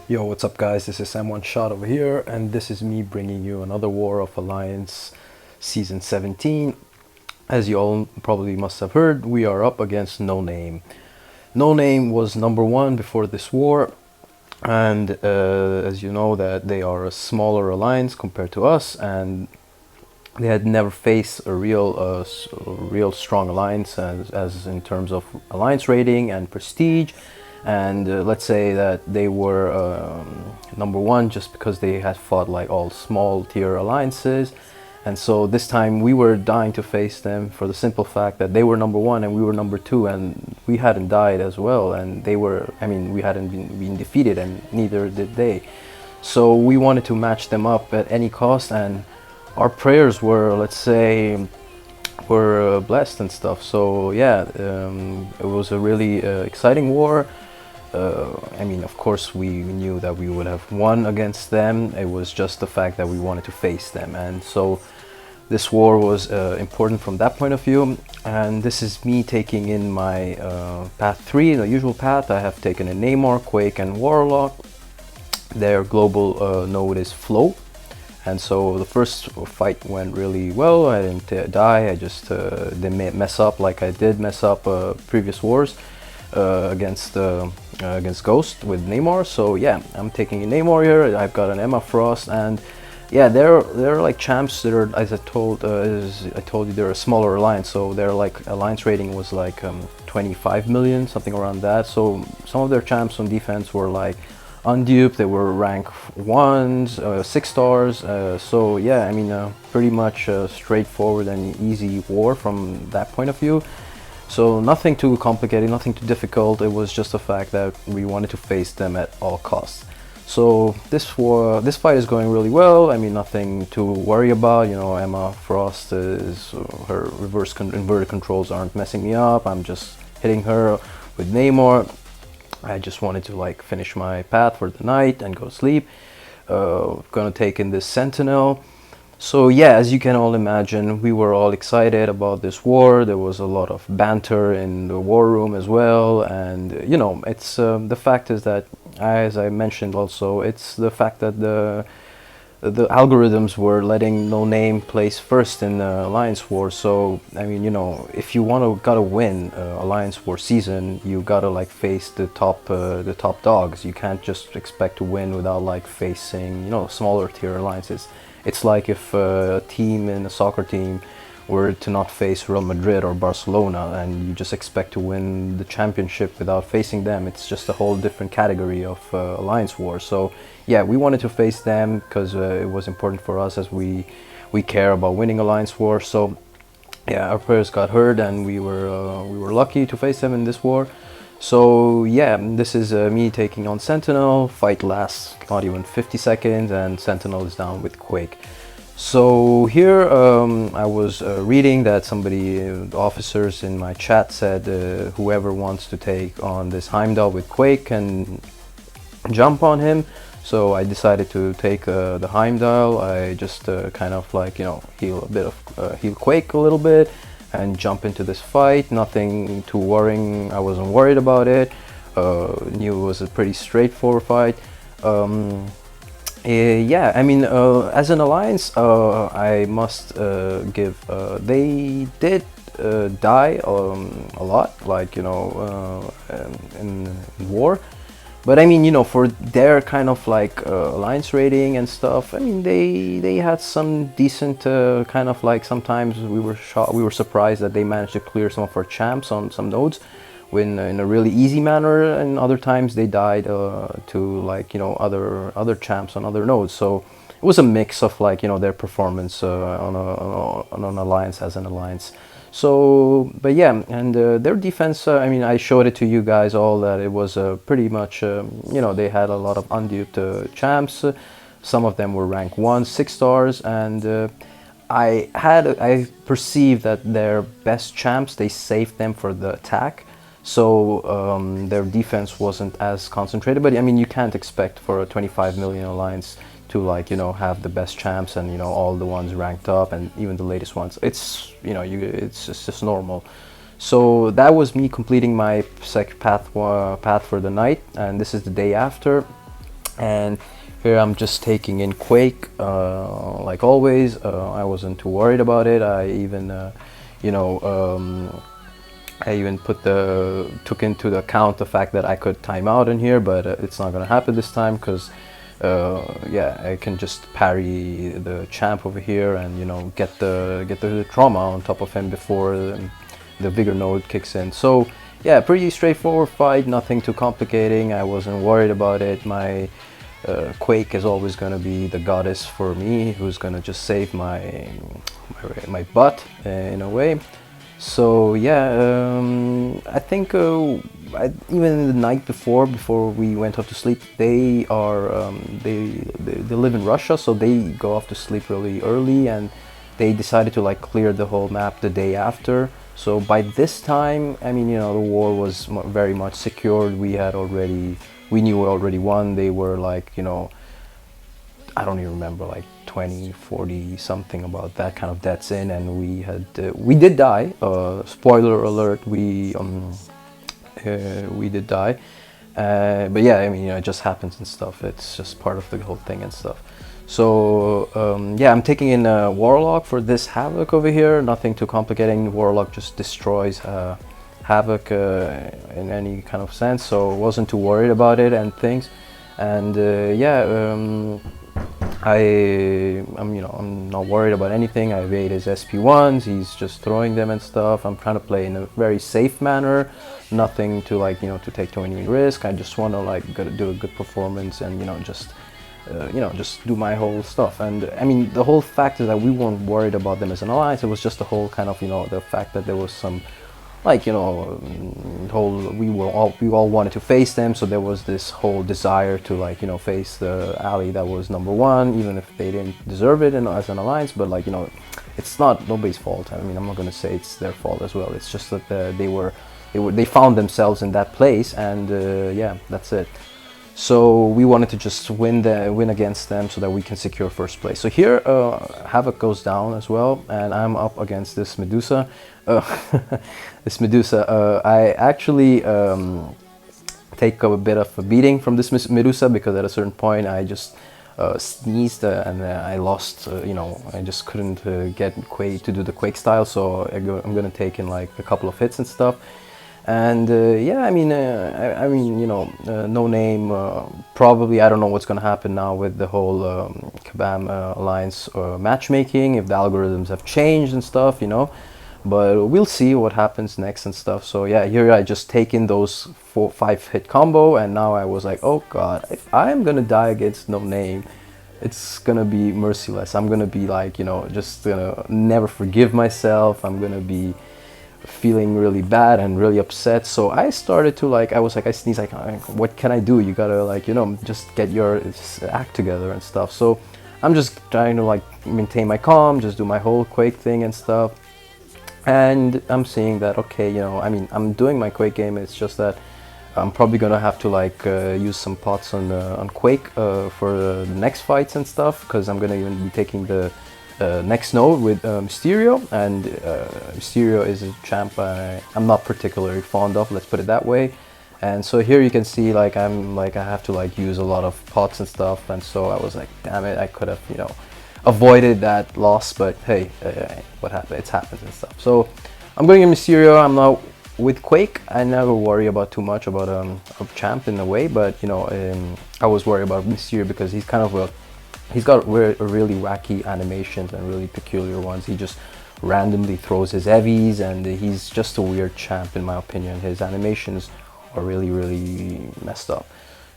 Yo, what's up guys? This is M1 Shot over here, and this is me bringing you another War of Alliance Season 17. As you all probably must have heard, we are up against No Name. No Name was number one before this war, and as you know that they are a smaller alliance compared to us, and they had never faced a real strong alliance as in terms of alliance rating and prestige. And let's say that they were number one just because they had fought like all small tier alliances. And so this time we were dying to face them for the simple fact that they were number one and we were number two, and we hadn't died as well, and they were, I mean, we hadn't been defeated, and neither did they. So we wanted to match them up at any cost, and our prayers were, let's say, were blessed and stuff. So yeah, it was a really exciting war. I mean, of course, we knew that we would have won against them. It was just the fact that we wanted to face them. And so this war was important from that point of view. And this is me taking in my path 3, the usual path. I have taken in Namor, Quake, and Warlock. Their global node is Flow. And so the first fight went really well. I didn't die. I just didn't mess up like I did mess up previous wars against Ghost with Namor. So yeah, I'm taking a Namor here. I've got an Emma Frost, and yeah, they're like champs. They're, as I told you, they're a smaller alliance. So their like alliance rating was like 25 million, something around that. So some of their champs on defense were like unduped. They were rank 1s, 6 stars. So yeah, I mean, pretty much straightforward and easy war from that point of view. So nothing too complicated, nothing too difficult. It was just the fact that we wanted to face them at all costs. So this fight is going really well. I mean, nothing to worry about. You know, Emma Frost is her inverted controls aren't messing me up. I'm just hitting her with Namor. I just wanted to like finish my path for the night and go to sleep. Gonna take in this Sentinel. So yeah, as you can all imagine, we were all excited about this war. There was a lot of banter in the war room as well, and you know, it's the fact is that, as I mentioned also, it's the fact that the algorithms were letting No Name place first in the Alliance War. So I mean, you know, if you gotta win Alliance War season, you gotta like face the top dogs. You can't just expect to win without like facing, you know, smaller tier alliances. It's like if a team in a soccer team were to not face Real Madrid or Barcelona, and you just expect to win the championship without facing them. It's just a whole different category of Alliance War. So yeah, we wanted to face them because it was important for us, as we care about winning Alliance War. So yeah, our prayers got heard, and we were lucky to face them in this war. So yeah, this is me taking on Sentinel. Fight lasts not even 50 seconds, and Sentinel is down with Quake. So here I was reading that somebody, the officers in my chat said whoever wants to take on this Heimdall with Quake can jump on him. So I decided to take the Heimdall. I just kind of like, you know, heal Quake a little bit and jump into this fight. Nothing too worrying. I wasn't worried about it. Knew it was a pretty straightforward fight. Yeah, I mean, as an alliance, I must give. They did die a lot, like, you know, in war. But I mean, you know, for their kind of like alliance rating and stuff, I mean, they had some decent kind of like, sometimes we were surprised that they managed to clear some of our champs on some nodes in a really easy manner, and other times they died to like, you know, other champs on other nodes. So it was a mix of like, you know, their performance on an alliance as an alliance. So, but yeah, and their defense, I mean, I showed it to you guys all that it was pretty much, you know, they had a lot of unduped champs. Some of them were rank 1, 6 stars, and I perceived that their best champs, they saved them for the attack. So their defense wasn't as concentrated. But I mean, you can't expect for a 25 million alliance to, like, you know, have the best champs and, you know, all the ones ranked up and even the latest ones. It's, you know, it's just normal. So that was me completing my path for the night, and this is the day after. And here I'm just taking in Quake, like always. I wasn't too worried about it. I even, you know, I even took into the account the fact that I could time out in here, but it's not gonna happen this time because, yeah, I can just parry the champ over here and get the trauma on top of him before the bigger node kicks in. So yeah, pretty straightforward fight, nothing too complicating. I wasn't worried about it. My Quake is always gonna be the goddess for me, who's gonna just save my butt in a way. So yeah, I think even the night before we went off to sleep, they are they live in Russia, so they go off to sleep really early, and they decided to like clear the whole map the day after. So by this time, I mean, the war was very much secured. We knew we already won. They were like, I don't even remember, like 20, 40 something about that kind of deaths in, and we did die. Spoiler alert, we did die. But yeah, I mean, it just happens and stuff. It's just part of the whole thing and stuff. So yeah, I'm taking in Warlock for this Havoc over here. Nothing too complicating. Warlock just destroys Havoc in any kind of sense. So wasn't too worried about it and things. And yeah, I'm not worried about anything. I evade his SP1s. He's just throwing them and stuff. I'm trying to play in a very safe manner. Nothing to like to take too any risk. I just want to like do a good performance and just do my whole stuff. And I mean, the whole fact is that we weren't worried about them as an alliance. It was just the whole kind of the fact that there was some like whole we all wanted to face them, so there was this whole desire to like face the ally that was number one, even if they didn't deserve it as an alliance. But like it's not nobody's fault. I mean, I'm not going to say it's their fault as well. It's just that they found themselves in that place, and yeah, that's it. So we wanted to just win against them so that we can secure first place. So here Havoc goes down as well, and I'm up against this Medusa. This Medusa, I actually take a bit of a beating from this Medusa because at a certain point I just sneezed and I lost. I just couldn't get Quake to do the Quake style, so I'm gonna take in like a couple of hits and stuff. And yeah, I mean, no name. Probably, I don't know what's gonna happen now with the whole Kabam Alliance matchmaking, if the algorithms have changed and stuff, But we'll see what happens next and stuff. So yeah, here I just take in those 4-5 hit combo, and now I was like, oh god, if I'm gonna die against no name, it's gonna be merciless. I'm gonna be like, just gonna never forgive myself. I'm gonna be feeling really bad and really upset. So I started to like, I sneeze, like, what can I do? You gotta like, just get your act together and stuff. So I'm just trying to like maintain my calm, just do my whole Quake thing and stuff. And I'm seeing that, okay, I mean, I'm doing my Quake game. It's just that I'm probably gonna have to like use some pots on Quake for the next fights and stuff, because I'm gonna even be taking the next node with Mysterio, and Mysterio is a champ I'm not particularly fond of, let's put it that way. And so here you can see like I have to like use a lot of pots and stuff, and so I was like, damn it, I could have avoided that loss, but hey, what happened? It's happened and stuff. So I'm going in Mysterio. I'm not with Quake. I never worry about too much about a champ in a way, but I was worried about Mysterio because he's kind of he's got really wacky animations and really peculiar ones. He just randomly throws his heavies, and he's just a weird champ in my opinion. His animations are really, really messed up.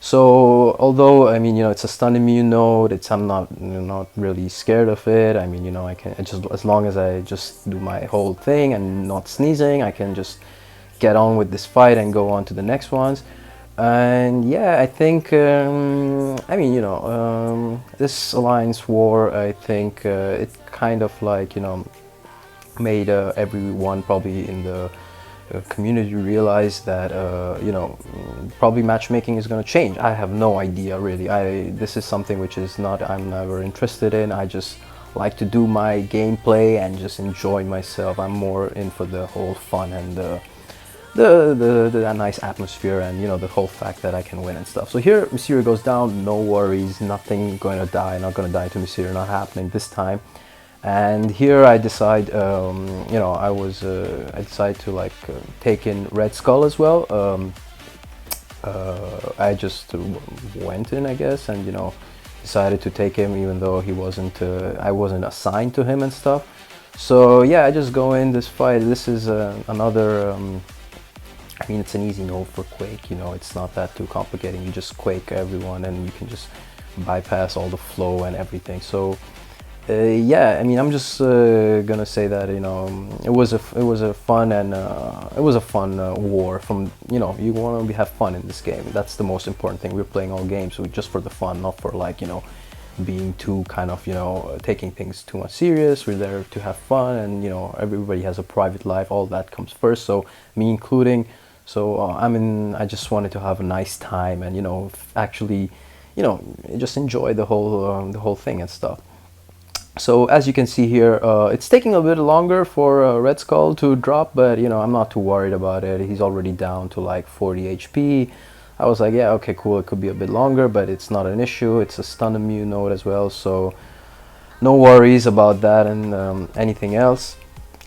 So although I mean it's a stun immune node, I'm not really scared of it. I mean I can just, as long as I just do my whole thing and not sneezing, I can just get on with this fight and go on to the next ones. And yeah, I think I mean this alliance war, I think it kind of like made everyone probably in the community realize that probably matchmaking is going to change. I have no idea really. This is something which is not I'm never interested in. I just like to do my gameplay and just enjoy myself. I'm more in for the whole fun and the that nice atmosphere, and you know, the whole fact that I can win and stuff. So here Mysterio goes down, no worries, nothing going to die, not going to die to Mysterio, not happening this time. And here I decide, you know, I decide to like take in Red Skull as well. I just went in, I guess, and you know, decided to take him even though he wasn't, I wasn't assigned to him and stuff. So yeah, I just go in this fight. This is another, I mean, it's an easy node for Quake, you know, it's not that too complicated. You just Quake everyone and you can just bypass all the flow and everything. So yeah, I mean, I'm just gonna say that, you know, it was a fun and it was a fun war. From, you know, you want to have fun in this game. That's the most important thing. We're playing all games just for the fun, not for like, you know, being too kind of, you know, taking things too much serious. We're there to have fun, and you know, everybody has a private life. All that comes first. So me including. So I just wanted to have a nice time and, you know, actually, you know, just enjoy the whole thing and stuff. So as you can see here, it's taking a bit longer for Red Skull to drop, but you know, I'm not too worried about it. He's already down to like 40 HP. I was like, yeah, okay, cool, it could be a bit longer, but it's not an issue. It's a stun immune node as well, so no worries about that and anything else.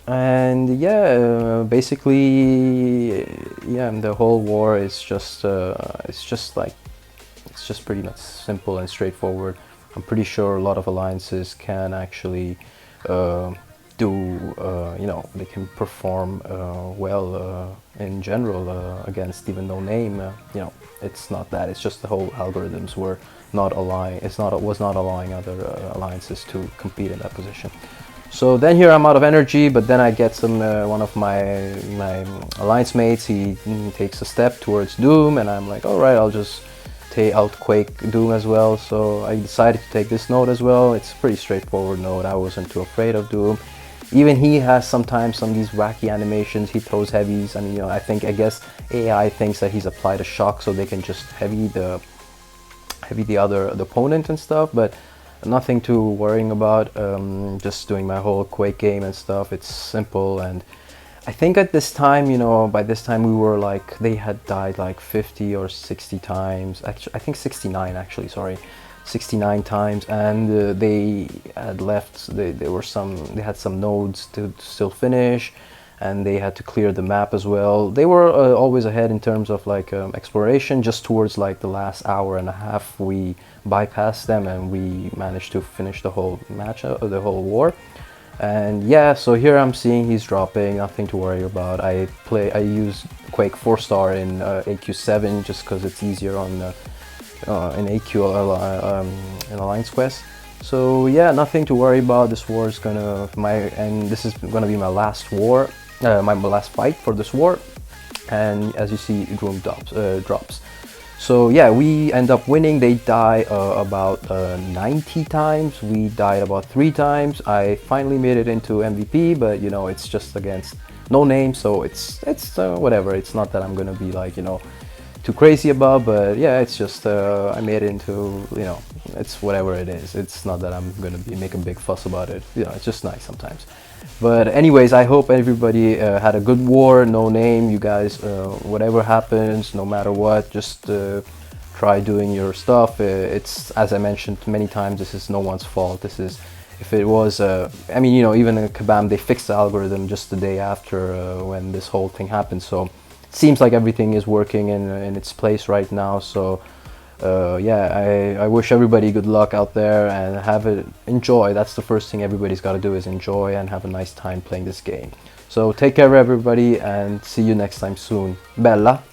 And yeah, basically, yeah, the whole war is just it's just pretty much simple and straightforward. I'm pretty sure a lot of alliances can actually you know, they can perform well in general against even no name. You know, it's not that. It's just the whole algorithms were not allowing. Was not allowing other alliances to compete in that position. So then here I'm out of energy, but then I get some one of my alliance mates. He takes a step towards Doom, and I'm like, all right, I'll just Quake Doom as well. So I decided to take this node as well. It's a pretty straightforward node. I wasn't too afraid of Doom. Even he has sometimes some of these wacky animations. He throws heavies. I mean, you know, I guess AI thinks that he's applied a shock so they can just heavy the opponent and stuff, but nothing too worrying about. Just doing my whole Quake game and stuff. It's simple, and I think at this time, you know, by this time we were like, they had died like 50 or 60 times. Actually, I think 69 actually, sorry. 69 times, and they had left, they had some nodes to still finish, and they had to clear the map as well. They were always ahead in terms of like exploration. Just towards like the last hour and a half we bypassed them and we managed to finish the whole match, the whole war. And yeah, so here I'm seeing he's dropping, nothing to worry about. I use Quake 4-star in AQ7 just because it's easier on in AQ in Alliance Quest. So yeah, nothing to worry about. This war is this is gonna be my last war, my last fight for this war. And as you see, Doom drops. So yeah, we end up winning. They die about 90 times. We died about 3 times. I finally made it into MVP, but you know, it's just against no name, so it's whatever. It's not that I'm gonna be like, you know, too crazy about, but yeah, it's just I made it into, you know, it's whatever it is. It's not that I'm gonna be making a big fuss about it. You know, it's just nice sometimes. But anyways, I hope everybody had a good war. No name, you guys, whatever happens, no matter what, just try doing your stuff. It's, as I mentioned many times, this is no one's fault. This is, if it was, I mean, you know, even in Kabam, they fixed the algorithm just the day after when this whole thing happened. So it seems like everything is working in its place right now. So yeah, I wish everybody good luck out there and enjoy. That's the first thing everybody's got to do, is enjoy and have a nice time playing this game. So take care everybody, and see you next time soon. Bella!